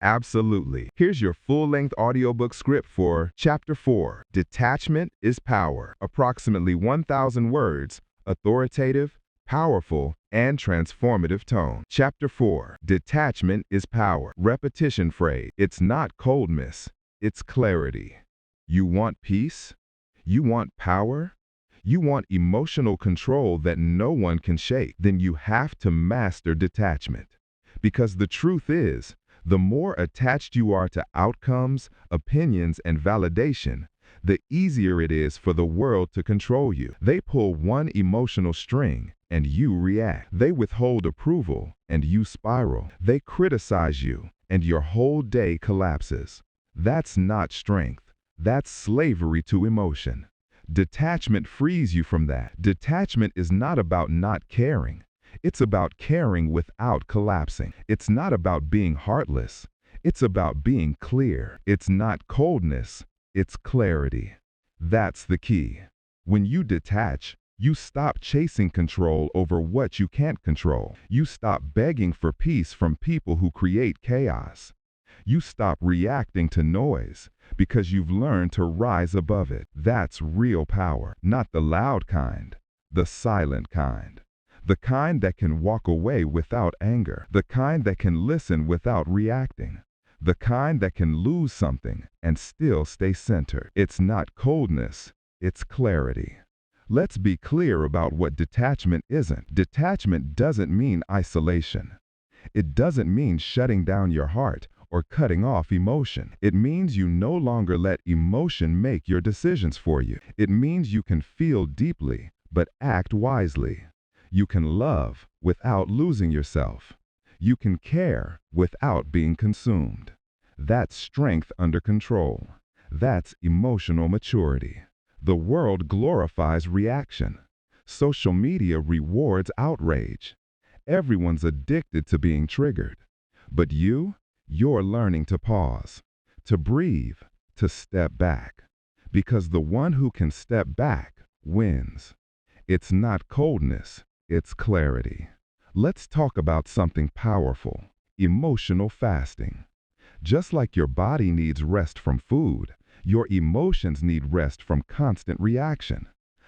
Absolutely. Here's your full-length audiobook script for Chapter 4, Detachment is Power. Approximately 1,000 words, authoritative, powerful, and transformative tone. Chapter 4, Detachment is Power. Repetition phrase. It's not coldness, it's clarity. You want peace? You want power? You want emotional control that no one can shake? Then you have to master detachment. Because the truth is, the more attached you are to outcomes, opinions, and validation, the easier it is for the world to control you. They pull one emotional string and you react. They withhold approval and you spiral. They criticize you and your whole day collapses. That's not strength. That's slavery to emotion. Detachment frees you from that. Detachment is not about not caring. It's about caring without collapsing. It's not about being heartless. It's about being clear. It's not coldness. It's clarity. That's the key. When you detach, you stop chasing control over what you can't control. You stop begging for peace from people who create chaos. You stop reacting to noise because you've learned to rise above it. That's real power, not the loud kind, the silent kind. The kind that can walk away without anger. The kind that can listen without reacting. The kind that can lose something and still stay centered. It's not coldness, it's clarity. Let's be clear about what detachment isn't. Detachment doesn't mean isolation. It doesn't mean shutting down your heart or cutting off emotion. It means you no longer let emotion make your decisions for you. It means you can feel deeply, but act wisely. You can love without losing yourself. You can care without being consumed. That's strength under control. That's emotional maturity. The world glorifies reaction. Social media rewards outrage. Everyone's addicted to being triggered. But you're learning to pause, to breathe, to step back. Because the one who can step back wins. It's not coldness. It's clarity. Let's talk about something powerful, emotional fasting. Just like your body needs rest from food, your emotions need rest from constant reaction.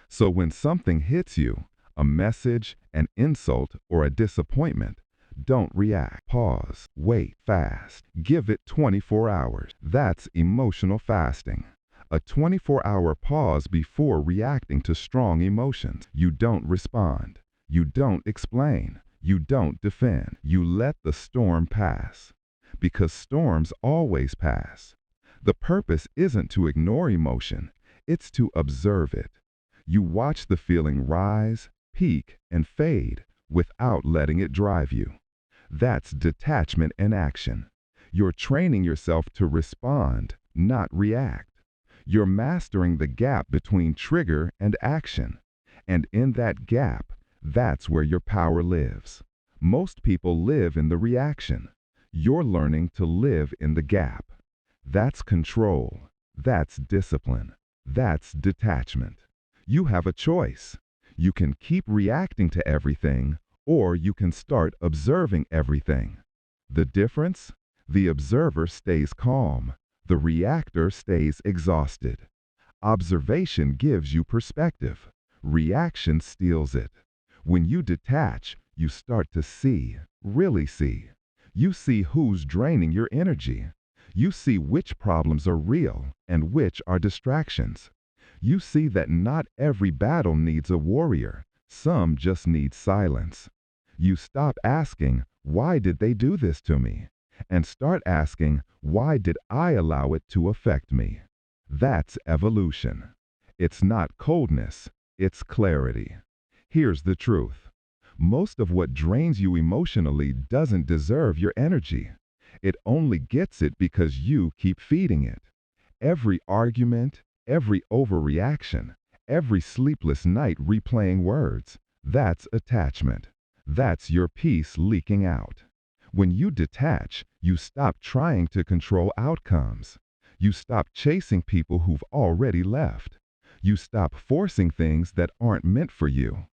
So when something hits you, a message, an insult, or a disappointment, don't react. Pause, wait, fast. Give it 24 hours. That's emotional fasting. A 24-hour pause before reacting to strong emotions. You don't respond. You don't explain. You don't defend. You let the storm pass. Because storms always pass. The purpose isn't to ignore emotion. It's to observe it. You watch the feeling rise, peak, and fade without letting it drive you. That's detachment in action. You're training yourself to respond, not react. You're mastering the gap between trigger and action. And in that gap, that's where your power lives. Most people live in the reaction. You're learning to live in the gap. That's control. That's discipline. That's detachment. You have a choice. You can keep reacting to everything, or you can start observing everything. The difference? The observer stays calm. The reactor stays exhausted. Observation gives you perspective. Reaction steals it. When you detach, you start to see, really see. You see who's draining your energy. You see which problems are real and which are distractions. You see that not every battle needs a warrior. Some just need silence. You stop asking, why did they do this to me? And start asking, why did I allow it to affect me? That's evolution. It's not coldness, it's clarity. Here's the truth. Most of what drains you emotionally doesn't deserve your energy. It only gets it because you keep feeding it. Every argument, every overreaction, every sleepless night replaying words, that's attachment. That's your peace leaking out. When you detach, you stop trying to control outcomes. You stop chasing people who've already left. You stop forcing things that aren't meant for you.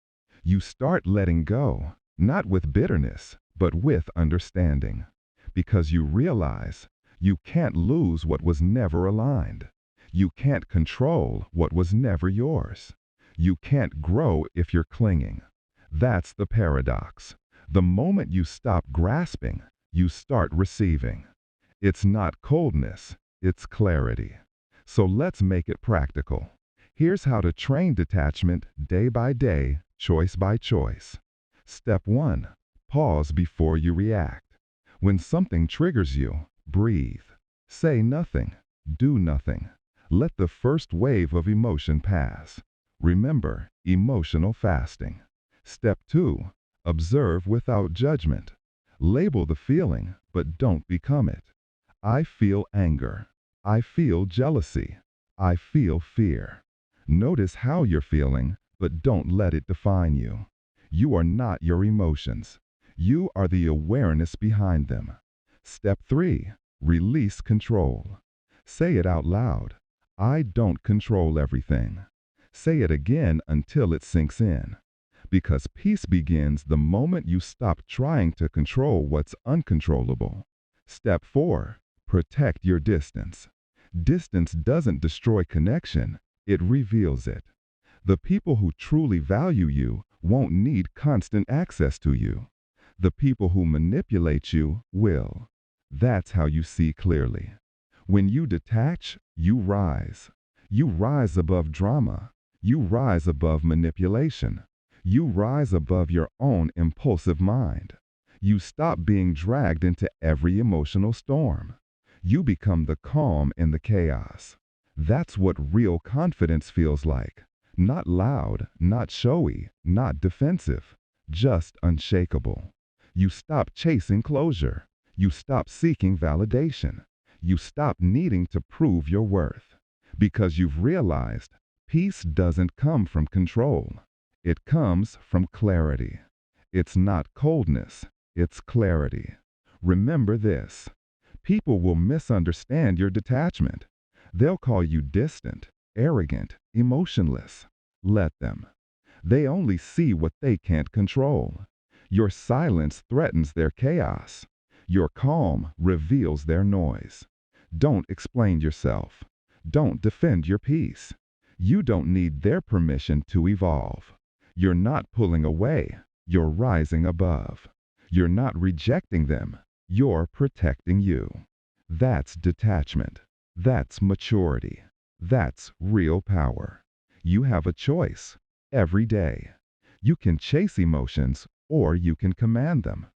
You start letting go, not with bitterness, but with understanding. Because you realize You can't lose what was never aligned. You can't control what was never yours. You can't grow if you're clinging. That's the paradox. The moment you stop grasping, you start receiving. It's not coldness, it's clarity. So let's make it practical. Here's how to train detachment day by day, choice by choice. Step 1. Pause before you react. When something triggers you, breathe. Say nothing. Do nothing. Let the first wave of emotion pass. Remember, emotional fasting. Step 2. Observe without judgment. Label the feeling, but don't become it. I feel anger. I feel jealousy. I feel fear. Notice how you're feeling, but don't let it define you. You are not your emotions. You are the awareness behind them. Step 3. Release control. Say it out loud. I don't control everything. Say it again until it sinks in. Because peace begins the moment you stop trying to control what's uncontrollable. Step 4. Protect your distance. Distance doesn't destroy connection, it reveals it. The people who truly value you won't need constant access to you. The people who manipulate you will. That's how you see clearly. When you detach, you rise. You rise above drama. You rise above manipulation. You rise above your own impulsive mind. You stop being dragged into every emotional storm. You become the calm in the chaos. That's what real confidence feels like. Not loud, not showy, not defensive, just unshakable. You stop chasing closure. You stop seeking validation. You stop needing to prove your worth. Because you've realized peace doesn't come from control. It comes from clarity. It's not coldness, it's clarity. Remember this. People will misunderstand your detachment. They'll call you distant, arrogant, emotionless. Let them. They only see what they can't control. Your silence threatens their chaos. Your calm reveals their noise. Don't explain yourself. Don't defend your peace. You don't need their permission to evolve. You're not pulling away. You're rising above. You're not rejecting them. You're protecting you. That's detachment. That's maturity. That's real power. You have a choice every day. You can chase emotions or you can command them.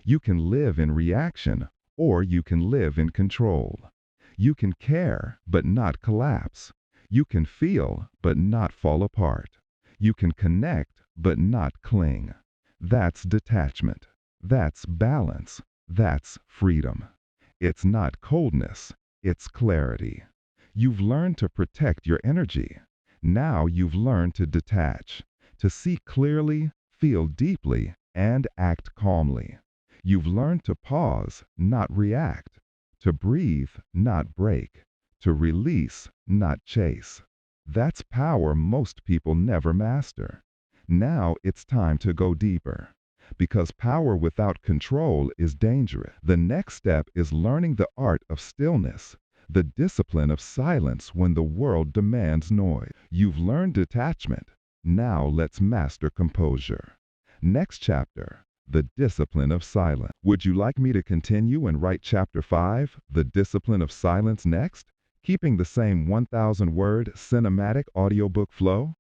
You can live in reaction or you can live in control. You can care but not collapse. You can feel but not fall apart. You can connect but not cling. That's detachment. That's balance. That's freedom. It's not coldness. It's clarity. You've learned to protect your energy. Now you've learned to detach, to see clearly, feel deeply, and act calmly. You've learned to pause, not react, to breathe, not break, to release, not chase. That's power most people never master. Now it's time to go deeper. Because power without control is dangerous. The next step is learning the art of stillness, the discipline of silence when the world demands noise. You've learned detachment. Now let's master composure. Next chapter, the discipline of silence. Would you like me to continue and write chapter 5, the discipline of silence next, keeping the same 1,000-word cinematic audiobook flow?